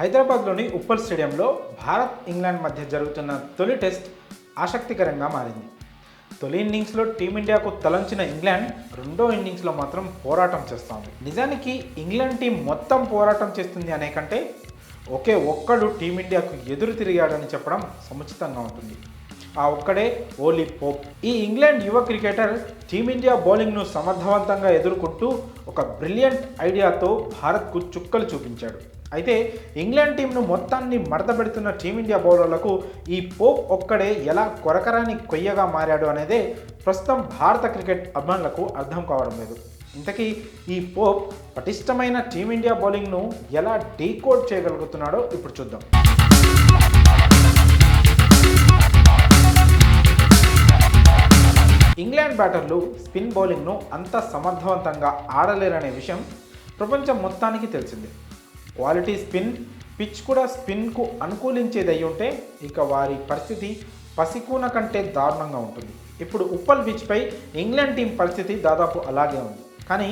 హైదరాబాద్లోని ఉప్పల్ స్టేడియంలో భారత్ ఇంగ్లాండ్ మధ్య జరుగుతున్న తొలి టెస్ట్ ఆసక్తికరంగా మారింది. తొలి ఇన్నింగ్స్లో టీమిండియాకు తలంచిన ఇంగ్లాండ్ రెండో ఇన్నింగ్స్లో మాత్రం పోరాటం చేస్తోంది. నిజానికి ఇంగ్లాండ్ టీం మొత్తం పోరాటం చేస్తుంది అనే కంటే ఒకే ఒక్కడు టీమిండియాకు ఎదురు తిరిగాడని చెప్పడం సముచితంగా ఉంటుంది. ఆ ఒక్కడే ఓలీ పోప్. ఈ ఇంగ్లాండ్ యువ క్రికెటర్ టీమిండియా బౌలింగ్ను సమర్థవంతంగా ఎదుర్కొంటూ ఒక బ్రిలియంట్ ఐడియాతో భారత్కు చుక్కలు చూపించాడు. అయితే ఇంగ్లాండ్ టీంను మొత్తాన్ని మడతపెడుతున్న టీమిండియా బౌలర్లకు ఈ పోప్ ఒక్కడే ఎలా కొరకరాని కొయ్యగా మారాడు అనేదే ప్రస్తుతం భారత క్రికెట్ అభిమానులకు అర్థం కావడం లేదు. ఇంతకీ ఈ పోప్ పటిష్టమైన టీమిండియా బౌలింగ్ను ఎలా డీకోడ్ చేయగలుగుతున్నాడో ఇప్పుడు చూద్దాం. ఇంగ్లాండ్ బ్యాటర్లు స్పిన్ బౌలింగ్ను అంత సమర్థవంతంగా ఆడలేరనే విషయం ప్రపంచం మొత్తానికి తెలిసిందే. క్వాలిటీ స్పిన్ పిచ్ కూడా స్పిన్కు అనుకూలించేది అయి ఉంటే ఇక వారి పరిస్థితి పసికూన కంటే దారుణంగా ఉంటుంది. ఇప్పుడు ఉప్పల్ పిచ్పై ఇంగ్లాండ్ టీం పరిస్థితి దాదాపు అలాగే ఉంది. కానీ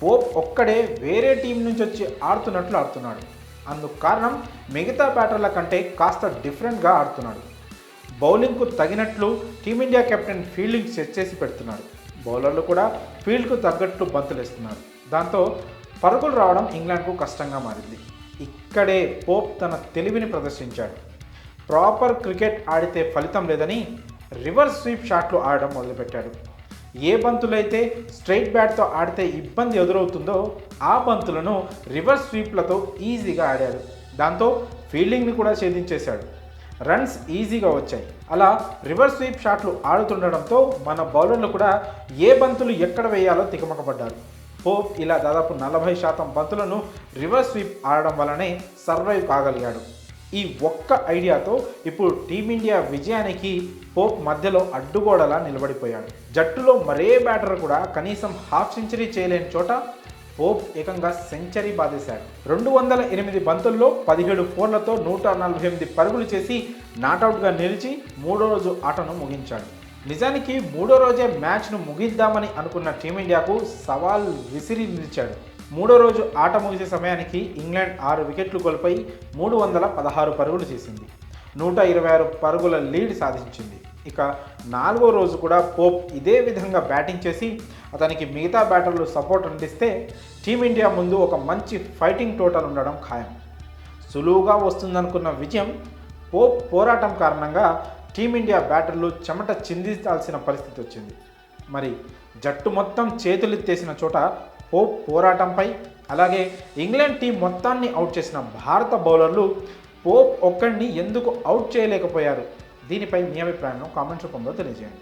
పోప్ ఒక్కడే వేరే టీం నుంచి వచ్చి ఆడుతున్నట్లు ఆడుతున్నాడు. అందుకు కారణం మిగతా బ్యాటర్ల కంటే కాస్త డిఫరెంట్గా ఆడుతున్నాడు. బౌలింగ్కు తగినట్లు టీమిండియా కెప్టెన్ ఫీల్డింగ్ సెట్ చేసి పెడుతున్నాడు. బౌలర్లు కూడా ఫీల్డ్కు తగ్గట్లు బంతులేస్తున్నారు. దాంతో పరుగులు రావడం ఇంగ్లాండ్కు కష్టంగా మారింది. ఇక్కడే పోప్ తన తెలివిని ప్రదర్శించాడు. ప్రాపర్ క్రికెట్ ఆడితే ఫలితం లేదని రివర్స్ స్వీప్ షాట్లు ఆడడం మొదలుపెట్టాడు. ఏ బంతులైతే స్ట్రైట్ బ్యాట్తో ఆడితే ఇబ్బంది ఎదురవుతుందో ఆ బంతులను రివర్స్ స్వీప్లతో ఈజీగా ఆడాడు. దాంతో ఫీల్డింగ్ని కూడా ఛేదించేశాడు. రన్స్ ఈజీగా వచ్చాయి. అలా రివర్స్ స్వీప్ షాట్లు ఆడుతుండడంతో మన బౌలర్లు కూడా ఏ బంతులు ఎక్కడ వేయాలో తికమకపడ్డారు. పోప్ ఇలా దాదాపు 40% బంతులను రివర్స్ స్వీప్ ఆడడం వల్లనే సర్వైవ్ కాగలిగాడు. ఈ ఒక్క ఐడియాతో ఇప్పుడు టీమిండియా విజయానికి పోప్ మధ్యలో అడ్డుగోడలా నిలబడిపోయాడు. జట్టులో మరే బ్యాటర్ కూడా కనీసం హాఫ్ సెంచరీ చేయలేని చోట పోప్ ఏకంగా సెంచరీ బాధేశాడు. 208 బంతుల్లో 17 ఫోర్లతో 148 పరుగులు చేసి నాటౌట్గా నిలిచి మూడో రోజు ఆటను ముగించాడు. నిజానికి మూడో రోజే మ్యాచ్ను ముగిద్దామని అనుకున్న టీమిండియాకు సవాల్ విసిరి నిలిచాడు. మూడో రోజు ఆట ముగిసే సమయానికి ఇంగ్లాండ్ 6 వికెట్లు కోల్పోయి 316 పరుగులు చేసింది. 126 పరుగుల లీడ్ సాధించింది. ఇక 4వ రోజు కూడా పోప్ ఇదే విధంగా బ్యాటింగ్ చేసి అతనికి మిగతా బ్యాటర్లు సపోర్ట్ అందిస్తే టీమిండియా ముందు ఒక మంచి ఫైటింగ్ టోటల్ ఉండడం ఖాయం. సులువుగా వస్తుందనుకున్న విజయం పోప్ పోరాటం కారణంగా టీమిండియా బ్యాటర్లు చెమట చిందించాల్సిన పరిస్థితి వచ్చింది. మరి జట్టు మొత్తం చేతులెత్తేసిన చోట పోప్ పోరాటంపై, అలాగే ఇంగ్లాండ్ టీం మొత్తాన్ని అవుట్ చేసిన భారత బౌలర్లు పోప్ ఒక్కడిని ఎందుకు అవుట్ చేయలేకపోయారు? దీనిపై మీ అభిప్రాయాన్ని కామెంట్స్ రూపంలో తెలియజేయండి.